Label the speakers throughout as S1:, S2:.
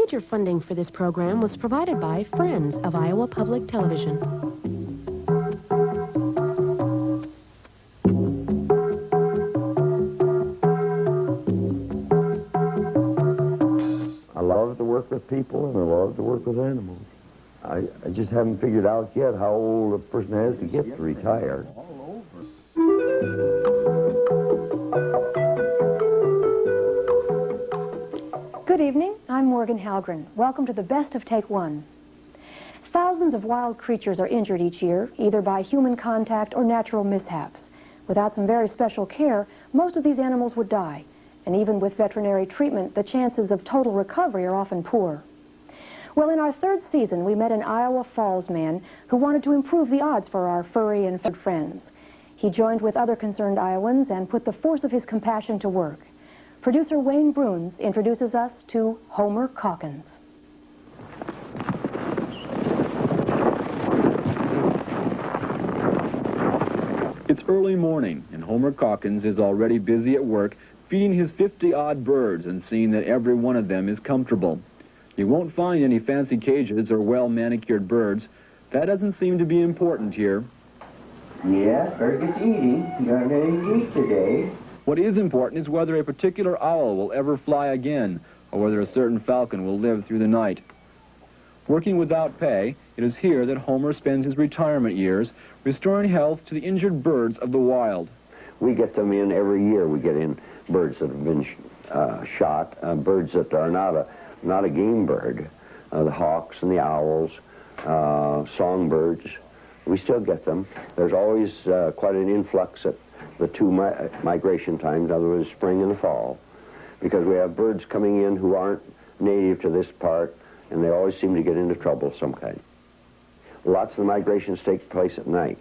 S1: Major funding for this program was provided by Friends of Iowa Public Television.
S2: I love to work with people, and I love to work with animals. I just haven't figured out yet how old a person has to get to retire.
S3: Good evening, I'm Morgan Halgren. Welcome to the best of Take One. Thousands of wild creatures are injured each year, either by human contact or natural mishaps. Without some very special care, most of these animals would die. And even with veterinary treatment, the chances of total recovery are often poor. Well, in our third season, we met an Iowa Falls man who wanted to improve the odds for our furry and furred friends. He joined with other concerned Iowans and put the force of his compassion to work. Producer Wayne Bruns introduces us to Homer Calkins.
S4: It's early morning, and Homer Calkins is already busy at work feeding his 50-odd birds and seeing that every one of them is comfortable. You won't find any fancy cages or well-manicured birds. That doesn't seem to be important here.
S5: Yeah, better get to eating. You got anything to eat today.
S4: What is important is whether a particular owl will ever fly again, or whether a certain falcon will live through the night. Working without pay, it is here that Homer spends his retirement years, restoring health to the injured birds of the wild.
S2: We get them in every year. We get in birds that have been shot, birds that are not a game bird, the hawks and the owls, songbirds. We still get them. There's always quite an influx at the two migration times, in other words, spring and the fall, because we have birds coming in who aren't native to this part, and they always seem to get into trouble of some kind. Lots of the migrations take place at night.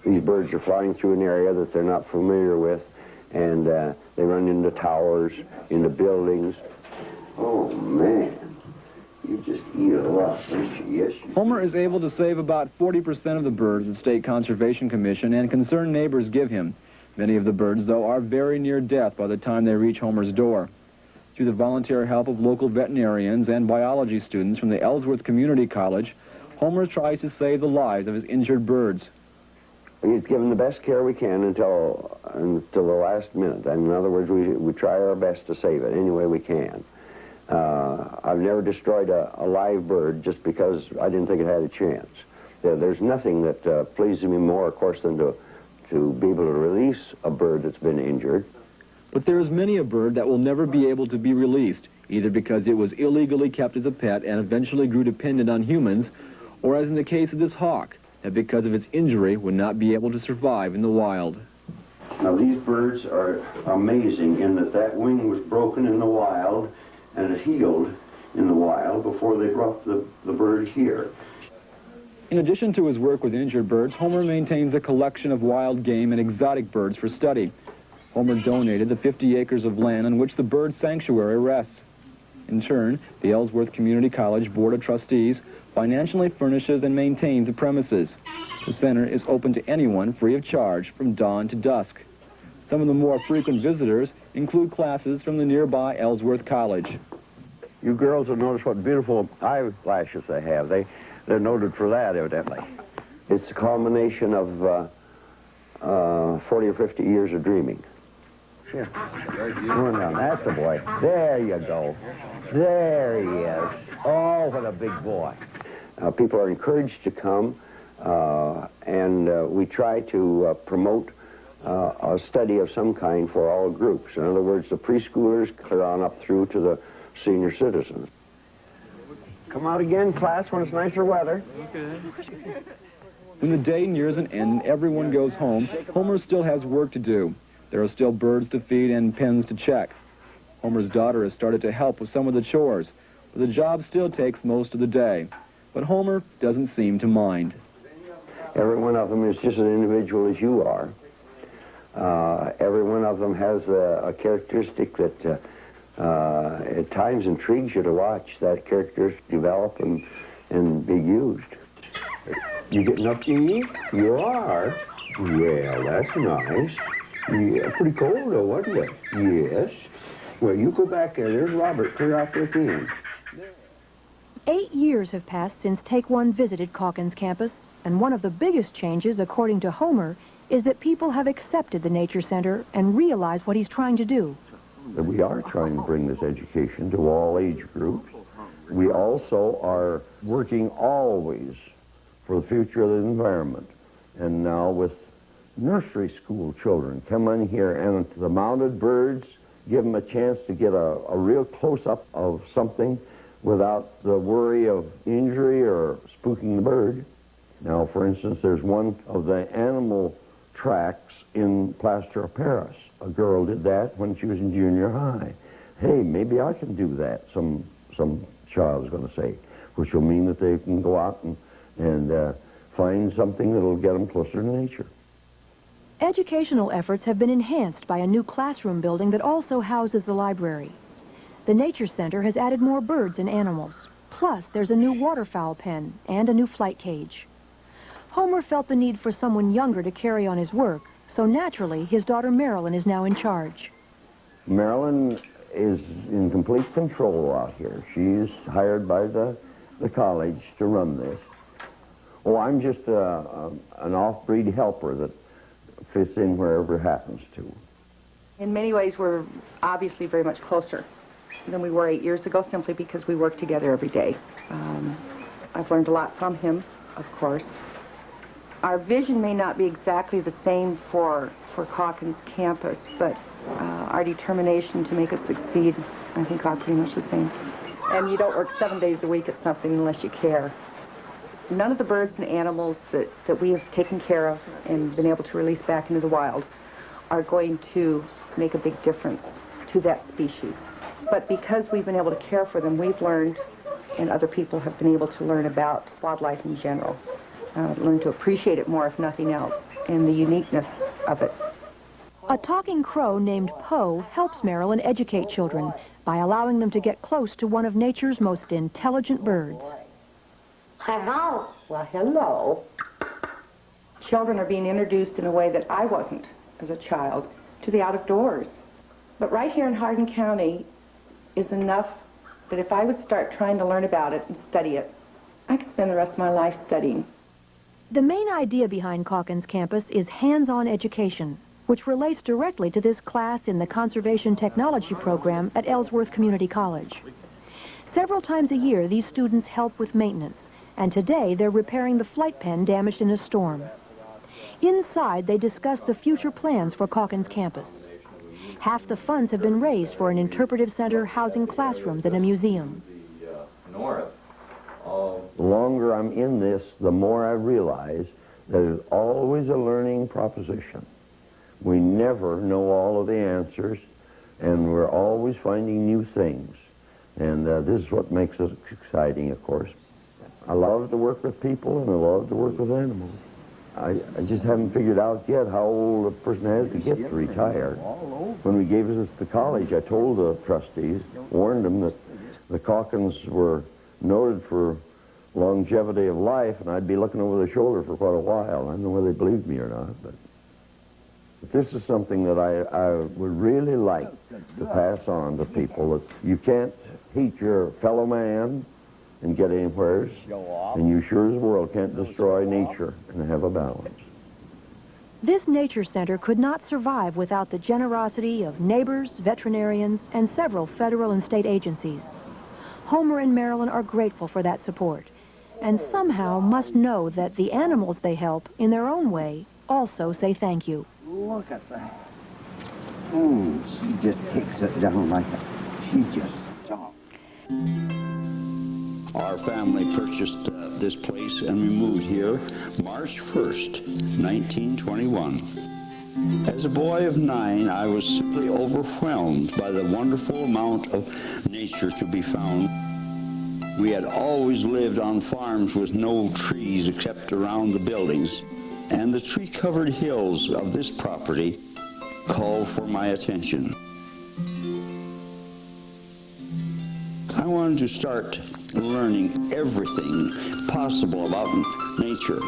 S2: These birds are flying through an area that they're not familiar with, and they run into towers, into buildings. Oh, man. You just eat a lot, don't you? Yes, you
S4: Homer is able to save about 40% of the birds the State Conservation Commission and concerned neighbors give him. Many of the birds, though, are very near death by the time they reach Homer's door. Through the volunteer help of local veterinarians and biology students from the Ellsworth Community College, Homer tries to save the lives of his injured birds.
S2: We give them the best care we can until the last minute. In other words, we try our best to save it any way we can. I've never destroyed a live bird just because I didn't think it had a chance. There's nothing that pleases me more, of course, than to be able to release a bird that's been injured.
S4: But there is many a bird that will never be able to be released, either because it was illegally kept as a pet and eventually grew dependent on humans, or as in the case of this hawk, that because of its injury would not be able to survive in the wild.
S5: Now, these birds are amazing in that wing was broken in the wild, and it healed in the wild before they brought the bird here.
S4: In addition to his work with injured birds, Homer maintains a collection of wild game and exotic birds for study. Homer donated the 50 acres of land on which the bird sanctuary rests. In turn, the Ellsworth Community College Board of Trustees financially furnishes and maintains the premises. The center is open to anyone free of charge from dawn to dusk. Some of the more frequent visitors include classes from the nearby Ellsworth College.
S2: You girls will notice what beautiful eyelashes they have. They're noted for that, evidently. It's a culmination of 40 or 50 years of dreaming. Sure. Come on down. That's the boy. There you go. There he is. Oh, what a big boy. People are encouraged to come, and we try to promote a study of some kind for all groups. In other words, the preschoolers clear on up through to the senior citizens. Come out again, class, when it's nicer weather.
S4: Okay. When the day nears an end and everyone goes home, Homer still has work to do. There are still birds to feed and pens to check. Homer's daughter has started to help with some of the chores, but the job still takes most of the day. But Homer doesn't seem to mind.
S2: Every one of them is just an individual as you are. Every one of them has a characteristic that at times intrigues you to watch that characteristic develop and be used. You getting up to eat? You are? Yeah, that's nice. Yeah, pretty cold though, wasn't it? Yes. Well, you go back there. There's Robert clear out there at the end.
S3: 8 years have passed since Take One visited Calkins campus, and one of the biggest changes, according to Homer, is that people have accepted the Nature Center and realize what he's trying to do.
S2: We are trying to bring this education to all age groups. We also are working always for the future of the environment. And now with nursery school children come in here, and the mounted birds, give them a chance to get a real close-up of something without the worry of injury or spooking the bird. Now, for instance, there's one of the animal tracks in plaster of Paris. A girl did that when she was in junior high. Hey, maybe I can do that, some child is going to say, which will mean that they can go out and find something that will get them closer to nature.
S3: Educational efforts have been enhanced by a new classroom building that also houses the library. The Nature Center has added more birds and animals. Plus, there's a new waterfowl pen and a new flight cage. Homer felt the need for someone younger to carry on his work, so naturally, his daughter Marilyn is now in charge.
S2: Marilyn is in complete control out here. She's hired by the college to run this. Oh, I'm just an off-breed helper that fits in wherever it happens to.
S6: In many ways, we're obviously very much closer than we were 8 years ago, simply because we work together every day. I've learned a lot from him, of course. Our vision may not be exactly the same for Calkins campus, but our determination to make it succeed, I think, are pretty much the same. And you don't work 7 days a week at something unless you care. None of the birds and animals that we have taken care of and been able to release back into the wild are going to make a big difference to that species. But because we've been able to care for them, we've learned, and other people have been able to learn about wildlife in general. Learn to appreciate it more, if nothing else, and the uniqueness of it.
S3: A talking crow named Poe helps Marilyn educate children by allowing them to get close to one of nature's most intelligent birds.
S6: Hello. Well, hello. Children are being introduced in a way that I wasn't as a child to the out of doors. But right here in Hardin County is enough that if I would start trying to learn about it and study it, I could spend the rest of my life studying.
S3: The main idea behind Calkins campus is hands-on education, which relates directly to this class in the Conservation Technology program at Ellsworth Community College. Several times a year, these students help with maintenance, and today they're repairing the flight pen damaged in a storm. Inside, they discuss the future plans for Calkins campus. Half the funds have been raised for an interpretive center housing classrooms and a museum.
S2: The longer I'm in this, the more I realize that it's always a learning proposition. We never know all of the answers, and we're always finding new things. And this is what makes it exciting, of course. I love to work with people, and I love to work with animals. I just haven't figured out yet how old a person has to get to retire. When we gave this to college, I told the trustees, warned them that the Calkins were noted for longevity of life, and I'd be looking over their shoulder for quite a while. I don't know whether they believed me or not, but this is something that I would really like to pass on to people. That you can't hate your fellow man and get anywhere, and you sure as world can't destroy nature and have a balance.
S3: This nature center could not survive without the generosity of neighbors, veterinarians, and several federal and state agencies. Homer and Marilyn are grateful for that support, and somehow must know that the animals they help, in their own way, also say thank you.
S7: Look at that. She just takes it down like that. She just stops.
S8: Our family purchased this place and we moved here March 1st, 1921. As a boy of 9, I was simply overwhelmed by the wonderful amount of nature to be found. We had always lived on farms with no trees except around the buildings, and the tree-covered hills of this property called for my attention. I wanted to start learning everything possible about nature,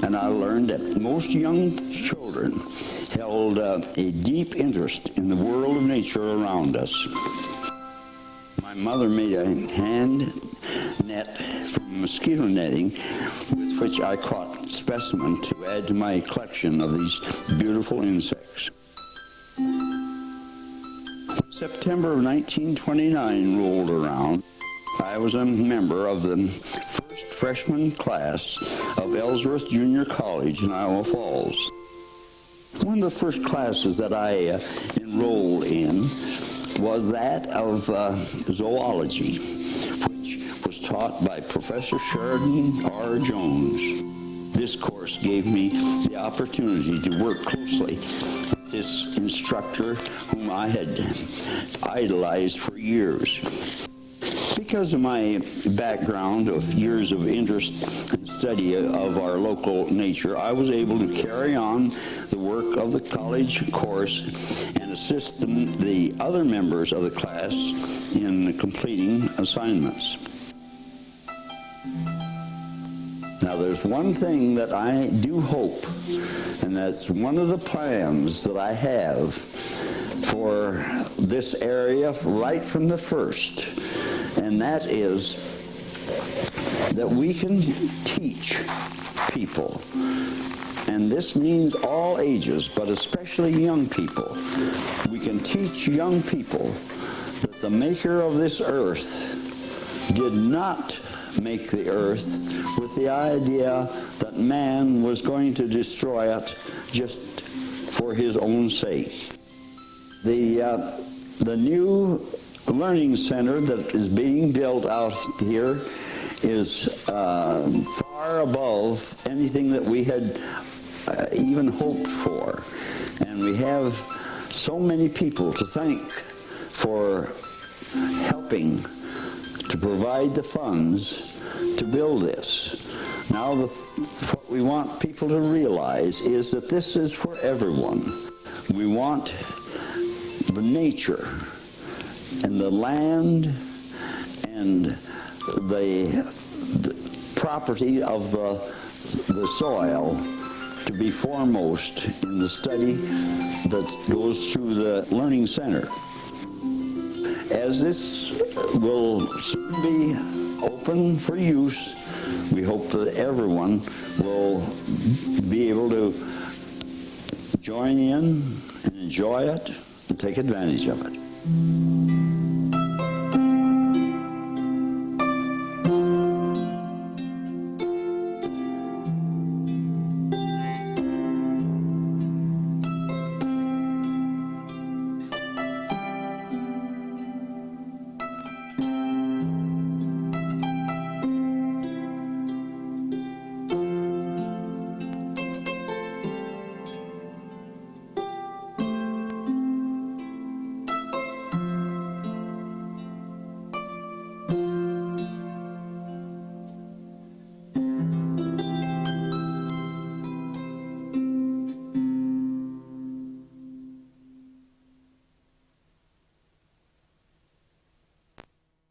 S8: and I learned that most young children held a deep interest in the world of nature around us. My mother made a hand net from mosquito netting with which I caught specimens to add to my collection of these beautiful insects. When September of 1929 rolled around, I was a member of the first freshman class of Ellsworth Junior College in Iowa Falls. One of the first classes that I enrolled in was that of zoology, which was taught by Professor Sheridan R. Jones. This course gave me the opportunity to work closely with this instructor whom I had idolized for years. Because of my background of years of interest and study of our local nature, I was able to carry on the work of the college course and assist the other members of the class in completing assignments. Now, there's one thing that I do hope, and that's one of the plans that I have for this area right from the first. And that is that we can teach people, and this means all ages, but especially young people. We can teach young people that the maker of this earth did not make the earth with the idea that man was going to destroy it just for his own sake. The new learning center that is being built out here is far above anything that we had even hoped for. And we have so many people to thank for helping to provide the funds to build this. Now what we want people to realize is that this is for everyone. We want the nature and the land and the property of the soil to be foremost in the study that goes through the Learning Center. As this will soon be open for use, we hope that everyone will be able to join in and enjoy it and take advantage of it.